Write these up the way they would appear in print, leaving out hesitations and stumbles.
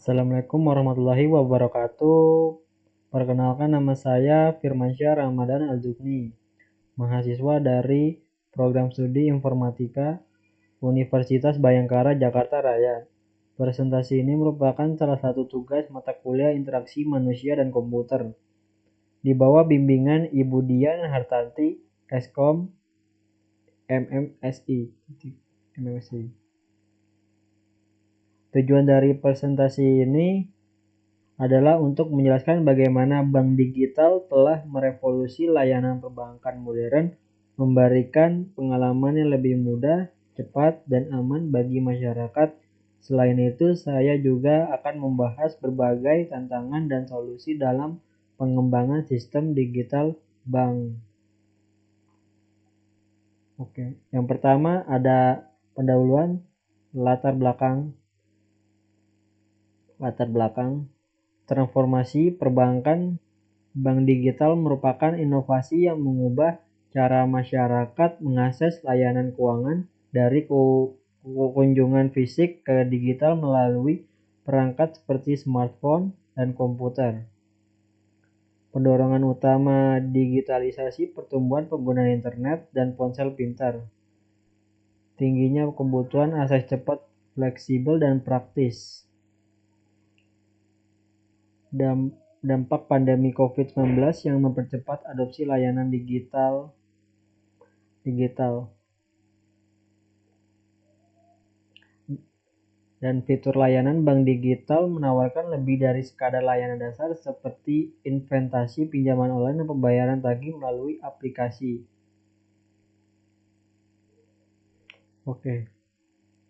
Assalamualaikum warahmatullahi wabarakatuh. Perkenalkan, nama saya Firmansyah Ramadan Al-Jufni, mahasiswa dari Program Studi Informatika Universitas Bhayangkara Jakarta Raya. Presentasi ini merupakan salah satu tugas mata kuliah Interaksi Manusia dan Komputer di bawah bimbingan Ibu Dian Hartanti, Eskom MMSI. Tujuan dari presentasi ini adalah untuk menjelaskan bagaimana bank digital telah merevolusi layanan perbankan modern, memberikan pengalaman yang lebih mudah, cepat, dan aman bagi masyarakat. Selain itu, saya juga akan membahas berbagai tantangan dan solusi dalam pengembangan sistem digital bank. Oke, yang pertama ada pendahuluan latar belakang. Transformasi perbankan. Bank digital merupakan inovasi yang mengubah cara masyarakat mengakses layanan keuangan dari kunjungan fisik ke digital melalui perangkat seperti smartphone dan komputer. Pendorongan utama digitalisasi pertumbuhan pengguna internet dan ponsel pintar. Tingginya kebutuhan akses cepat, fleksibel, dan praktis. Dampak pandemi COVID-19 yang mempercepat adopsi layanan digital. Dan fitur layanan bank digital menawarkan lebih dari sekadar layanan dasar seperti investasi, pinjaman online, dan pembayaran tagih melalui aplikasi. Oke.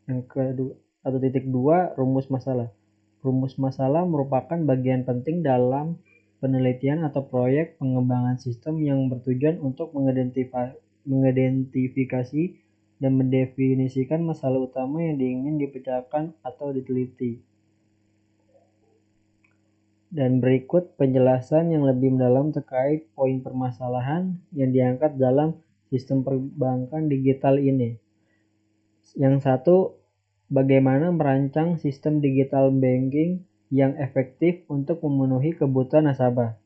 Yang kedua, 1.2 rumus masalah. Rumus masalah merupakan bagian penting dalam penelitian atau proyek pengembangan sistem yang bertujuan untuk mengidentifikasi dan mendefinisikan masalah utama yang ingin dipecahkan atau diteliti. Dan berikut penjelasan yang lebih mendalam terkait poin permasalahan yang diangkat dalam sistem perbankan digital ini. Yang satu, bagaimana merancang sistem digital banking yang efektif untuk memenuhi kebutuhan nasabah.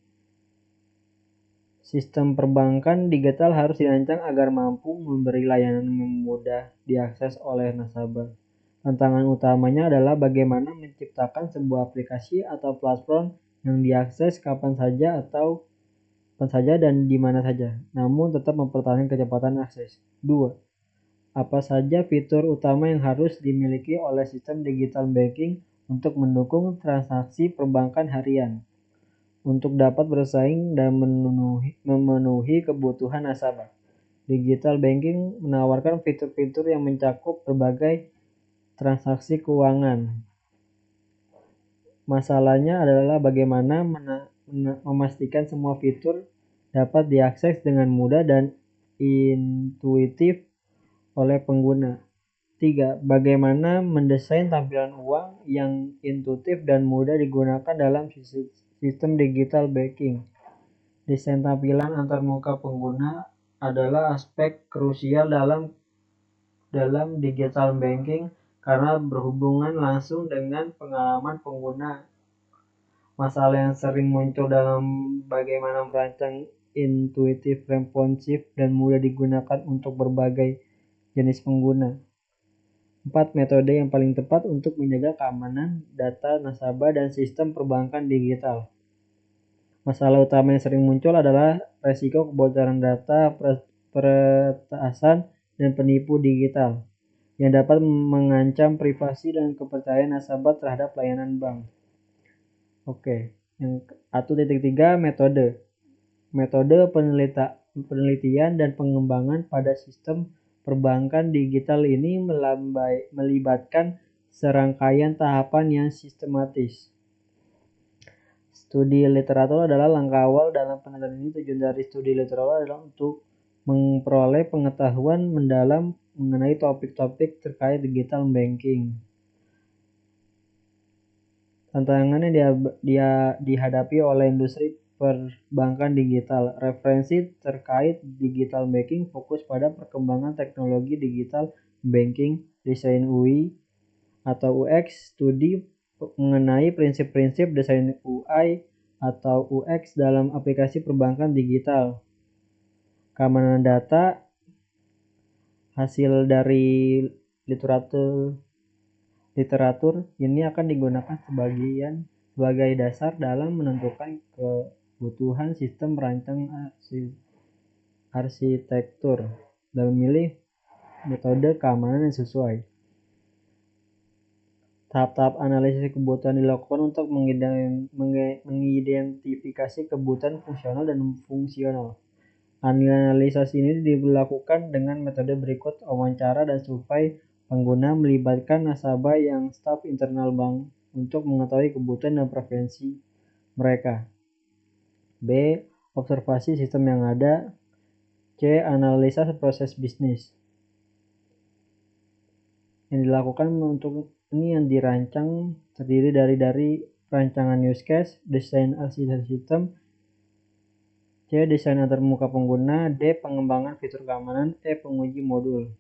Sistem perbankan digital harus dirancang agar mampu memberi layanan yang mudah diakses oleh nasabah. Tantangan utamanya adalah bagaimana menciptakan sebuah aplikasi atau platform yang diakses kapan saja dan di mana saja, namun tetap mempertahankan kecepatan akses. 2. Apa saja fitur utama yang harus dimiliki oleh sistem digital banking untuk mendukung transaksi perbankan harian, untuk dapat bersaing dan memenuhi kebutuhan nasabah. Digital banking menawarkan fitur-fitur yang mencakup berbagai transaksi keuangan. Masalahnya adalah bagaimana memastikan semua fitur dapat diakses dengan mudah dan intuitif oleh pengguna. 3. Bagaimana mendesain tampilan uang yang intuitif dan mudah digunakan dalam sistem digital banking. Desain tampilan antarmuka pengguna adalah aspek krusial dalam digital banking karena berhubungan langsung dengan pengalaman pengguna. Masalah yang sering muncul dalam bagaimana merancang intuitif, responsif, dan mudah digunakan untuk berbagai jenis pengguna. 4. Metode yang paling tepat untuk menjaga keamanan data nasabah dan sistem perbankan digital. Masalah utama yang sering muncul adalah resiko kebocoran data, peretasan, dan penipu digital yang dapat mengancam privasi dan kepercayaan nasabah terhadap layanan bank. Oke, yang 1.3 metode penelitian dan pengembangan pada sistem perbankan digital ini melibatkan serangkaian tahapan yang sistematis. Studi literatur adalah langkah awal dalam penelitian ini. Tujuan dari studi literatur adalah untuk memperoleh pengetahuan mendalam mengenai topik-topik terkait digital banking. Tantangan yang dihadapi oleh industri perbankan digital. Referensi terkait digital banking fokus pada perkembangan teknologi digital banking, desain UI atau UX, studi mengenai prinsip-prinsip desain UI atau UX dalam aplikasi perbankan digital. Keamanan data hasil dari literatur ini akan digunakan sebagai dasar dalam menentukan kebutuhan sistem perancang arsitektur dan memilih metode keamanan yang sesuai. Tahap-tahap analisis kebutuhan dilakukan untuk mengidentifikasi kebutuhan fungsional dan fungsional. Analisa ini dilakukan dengan metode berikut: wawancara dan survei pengguna melibatkan nasabah yang staf internal bank untuk mengetahui kebutuhan dan preferensi mereka. B. Observasi sistem yang ada. C. Analisa proses bisnis. Yang dilakukan untuk ini yang dirancang terdiri dari rancangan use case, desain arsitektur sistem, C. Desain antarmuka pengguna, D. Pengembangan fitur keamanan, E. Penguji modul.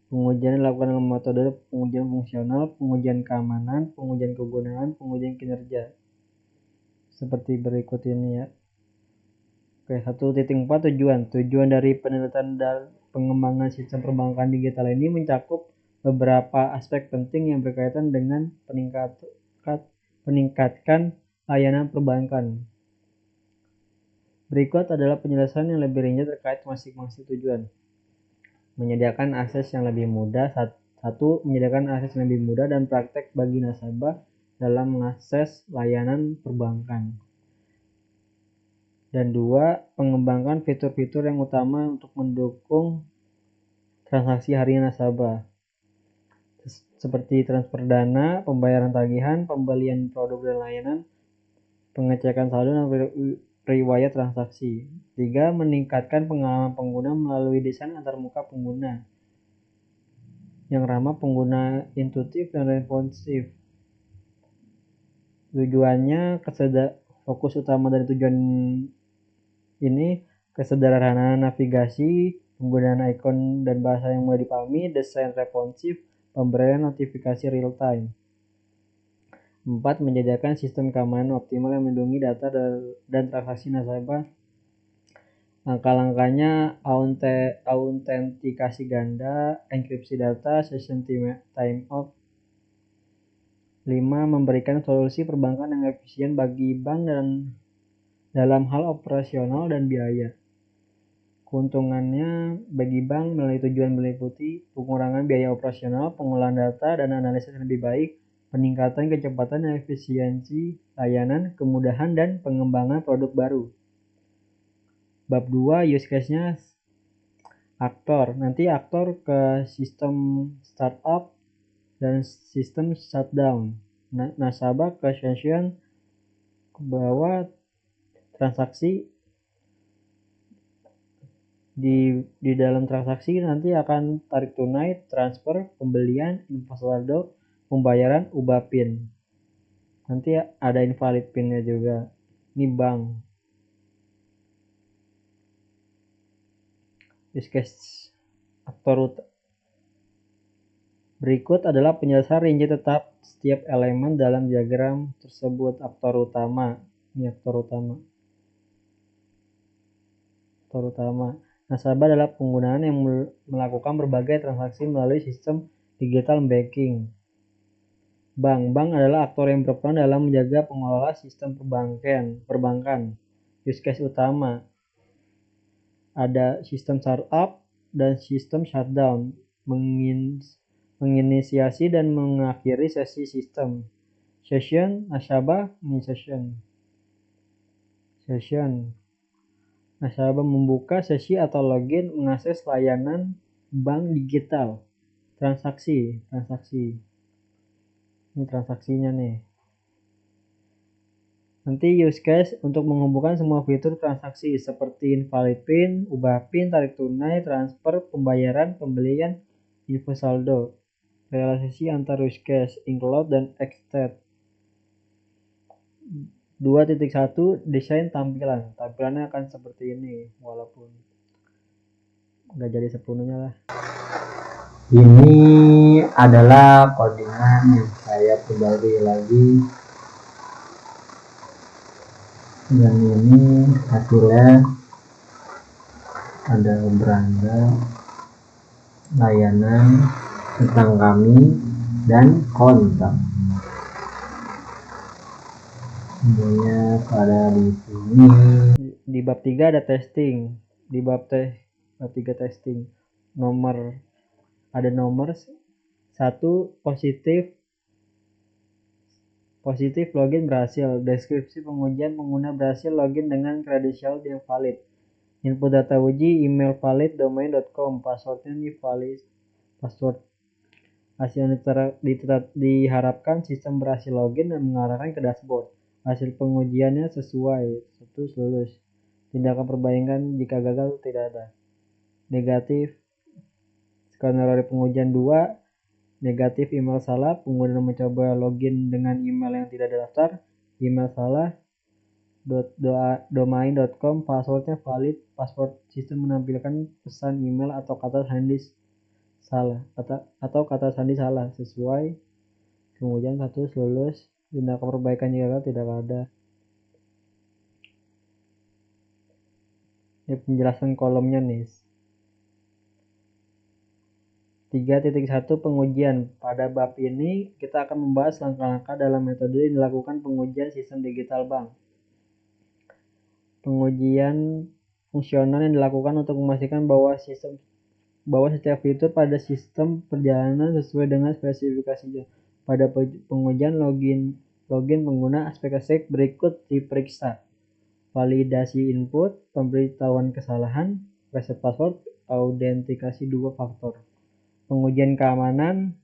Pengujian dilakukan dengan metode pengujian fungsional, pengujian keamanan, pengujian kegunaan, pengujian kinerja. Seperti berikut ini ya. Oke, 1.4 tujuan. Tujuan dari penelitian dan pengembangan sistem perbankan digital ini mencakup beberapa aspek penting yang berkaitan dengan peningkatkan layanan perbankan. Berikut adalah penjelasan yang lebih rinci terkait masing-masing tujuan. Menyediakan akses yang lebih mudah. 1. Menyediakan akses yang lebih mudah dan praktek bagi nasabah dalam mengakses layanan perbankan. Dan 2. Pengembangkan fitur-fitur yang utama untuk mendukung transaksi harian nasabah, seperti transfer dana, pembayaran tagihan, pembelian produk dan layanan, pengecekan saldo dan riwayat transaksi. 3. Meningkatkan pengalaman pengguna melalui desain antarmuka pengguna yang ramah pengguna, intuitif dan responsif. Tujuannya fokus utama dari tujuan ini kesederhanaan navigasi, penggunaan ikon dan bahasa yang mudah dipahami, desain responsif, pemberian notifikasi real time. 4. Menyediakan sistem keamanan optimal yang melindungi data dan transaksi nasabah. Langkah-langkahnya autentikasi ganda, enkripsi data, session timeout. 5. Memberikan solusi perbankan yang efisien bagi bank dan dalam hal operasional dan biaya. Keuntungannya bagi bank melalui tujuan meliputi pengurangan biaya operasional, pengolahan data dan analisis yang lebih baik, peningkatan kecepatan dan efisiensi layanan, kemudahan dan pengembangan produk baru. Bab 2 use case-nya aktor. Nanti aktor ke sistem startup dan sistem shutdown. Nasabah ke session ke bawah transaksi. Di dalam transaksi nanti akan tarik tunai, transfer, pembelian, info saldo, pembayaran, ubah PIN. Nanti ada invalid PIN-nya juga. Ini bank. Use case aktor berikut adalah penjelasan rinci tetap setiap elemen dalam diagram tersebut. Aktor utama. Ini aktor utama. Nasabah adalah penggunaan yang melakukan berbagai transaksi melalui sistem digital banking. Bank adalah aktor yang berperan dalam menjaga pengelola sistem perbankan. Use case utama ada sistem startup dan sistem shutdown, menginisiasi dan mengakhiri sesi sistem. Session, nasabah, session. Nasabah membuka sesi atau login mengakses layanan bank digital. Transaksi. Ini transaksinya nih. Nanti use case untuk menghubungkan semua fitur transaksi seperti invalid PIN, ubah PIN, tarik tunai, transfer, pembayaran, pembelian, info saldo. Realisasi antar use case, include dan extend. 2.1 desain tampilan. Tampilannya akan seperti ini, walaupun nggak jadi sepenuhnya lah. Ini adalah codingan yang saya saya kembali lagi, dan ini hasilnya ada beranda, layanan, tentang kami, dan kontak. Semuanya pada di sini. Di bab 3 ada testing. Di bab 3 testing. Ada nomor 1 positif login berhasil. Deskripsi pengujian pengguna berhasil login dengan kredensial yang valid. Input data uji email valid domain.com, passwordnya ini valid password. Hasil diharapkan sistem berhasil login dan mengarahkan ke dashboard. Hasil pengujiannya sesuai, status lulus. Tindakan perbaikan jika gagal tidak ada. Negatif, skenario dari pengujian 2, negatif email salah, pengguna mencoba login dengan email yang tidak terdaftar, email salah, domain.com, passwordnya valid, password sistem menampilkan pesan email atau kata sandi salah sesuai. Kemudian status lulus. Tindakan perbaikan jika tidak ada. Ini penjelasan kolomnya nih. 3.1 pengujian. Pada bab ini kita akan membahas langkah-langkah dalam metode dilakukan pengujian sistem digital bank. Pengujian fungsional yang dilakukan untuk memastikan bahwa setiap fitur pada sistem perjalanan sesuai dengan spesifikasinya. Pada pengujian login pengguna, aspek-aspek berikut diperiksa: validasi input, pemberitahuan kesalahan, reset password, autentikasi 2 faktor. Pengujian keamanan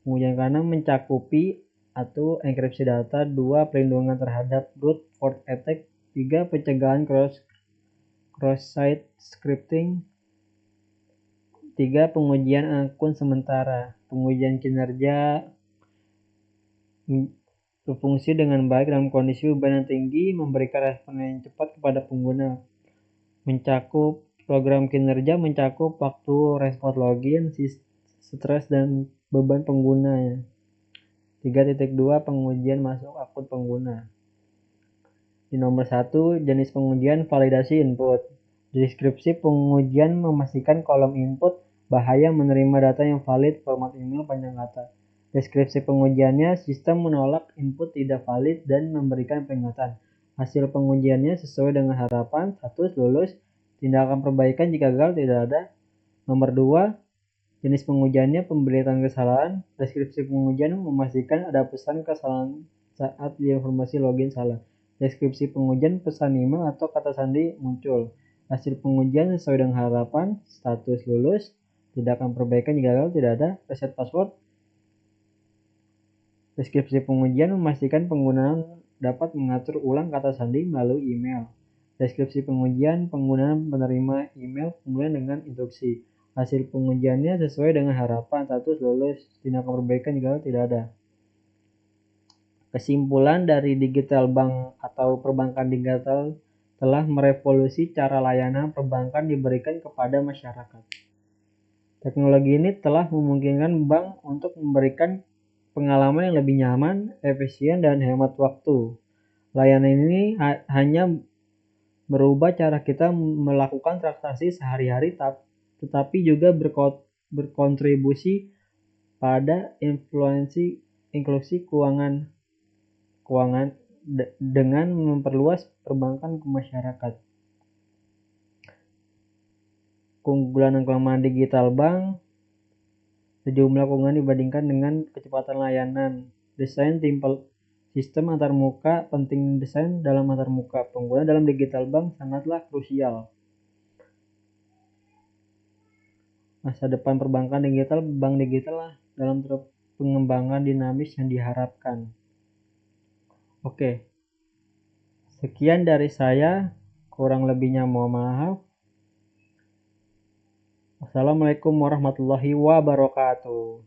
mencakupi 1. Enkripsi data, 2. Perlindungan terhadap brute force attack, 3. Pencegahan cross-site scripting, 3. Pengujian akun sementara. Pengujian kinerja berfungsi dengan baik dalam kondisi beban yang tinggi, memberikan respon yang cepat kepada pengguna. Program kinerja mencakup waktu respon login, stres, dan beban pengguna. 3.2 Pengujian masuk akun pengguna. Di nomor 1, jenis pengujian validasi input. Deskripsi pengujian memastikan kolom input bahaya menerima data yang valid, format email, panjang kata. Deskripsi pengujiannya, sistem menolak input tidak valid dan memberikan peringatan. Hasil pengujiannya sesuai dengan harapan, status lulus. Tindakan perbaikan jika gagal tidak ada. Nomor 2, jenis pengujiannya pemberitaan kesalahan. Deskripsi pengujian memastikan ada pesan kesalahan saat informasi login salah. Deskripsi pengujian pesan email atau kata sandi muncul. Hasil pengujian sesuai dengan harapan, status lulus. Tindakan perbaikan jika gagal tidak ada. Reset password. Deskripsi pengujian memastikan penggunaan dapat mengatur ulang kata sandi melalui email. Deskripsi pengujian penggunaan penerima email kemudian dengan instruksi. Hasil pengujiannya sesuai dengan harapan, status lulus. Tindakan perbaikan jika tidak ada. Kesimpulan dari digital bank atau perbankan digital telah merevolusi cara layanan perbankan diberikan kepada masyarakat. Teknologi ini telah memungkinkan bank untuk memberikan pengalaman yang lebih nyaman, efisien, dan hemat waktu. Layanan ini hanya merubah cara kita melakukan transaksi sehari-hari, tetapi juga berkontribusi pada inklusi keuangan dengan memperluas perbankan ke masyarakat. Keunggulan dan kelemahan digital bank: sejumlah keunggulan dibandingkan dengan kecepatan layanan. Desain simple sistem antarmuka, penting desain dalam antarmuka. Penggunaan dalam digital bank sangatlah krusial. Masa depan perbankan digital, bank digital lah dalam pengembangan dinamis yang diharapkan. Oke, sekian dari saya, kurang lebihnya mohon maaf. Wassalamualaikum warahmatullahi wabarakatuh.